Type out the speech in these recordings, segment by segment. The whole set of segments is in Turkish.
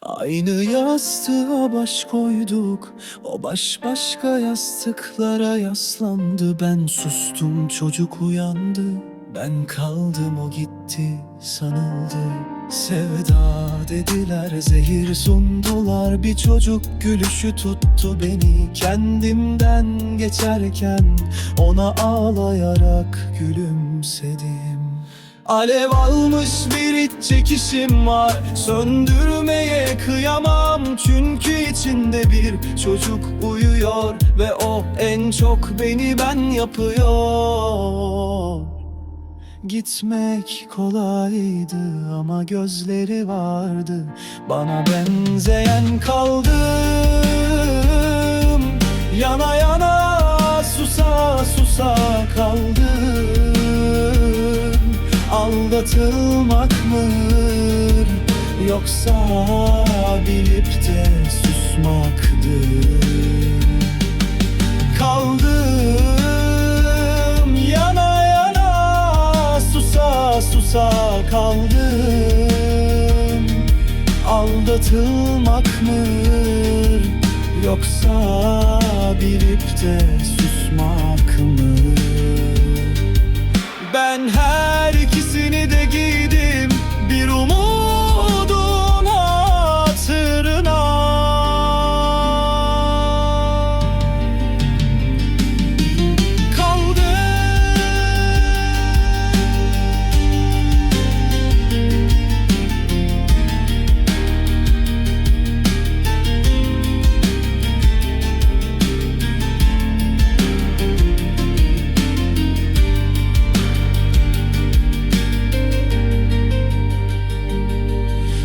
Aynı yastığa baş koyduk, o baş başka yastıklara yaslandı. Ben sustum, çocuk uyandı, ben kaldım, o gitti sanıldı. Sevda dediler, zehir sundular, bir çocuk gülüşü tuttu beni. Kendimden geçerken ona ağlayarak gülümsedim. Alev almış bir iç çekişim var, söndürmeye kıyamam. Çünkü içinde bir çocuk uyuyor ve o en çok beni ben yapıyor. Gitmek kolaydı ama gözleri vardı, bana benzeyen kaldım. Yana yana susa susa kaldım. Aldatılmak mıdır yoksa bilip de susmaktır? Kaldım yana yana susa susa kaldım. Aldatılmak mıdır yoksa bilip de susmak mı? Ben her ikisini de giydim, bir umudun hatırına. Kaldım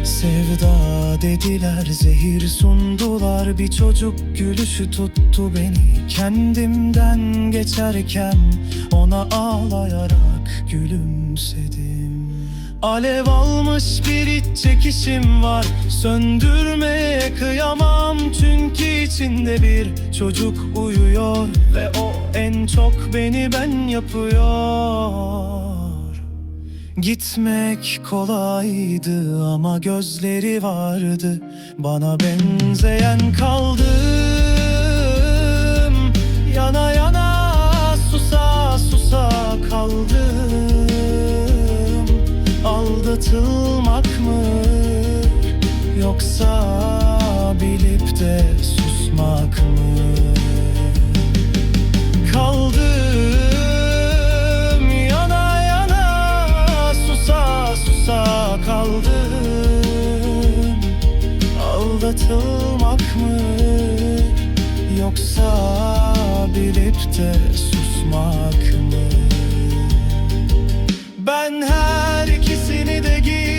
sevda dediler, zehir sundular, bir çocuk gülüşü tuttu beni. Kendimden geçerken ona ağlayarak gülümsedim. Alev almış bir iç çekişim var, söndürmeye kıyamam. Çünkü içinde bir çocuk uyuyor ve o en çok beni ben yapıyor. Gitmek kolaydı ama gözleri vardı, bana benzeyen kaldım. Yana yana susa susa kaldım. Aldatılmak mı yoksa bilip de susmak mı? Kaldım kaldım. Aldatılmak mı yoksa bilip de susmak mı? Ben her ikisini de giydim.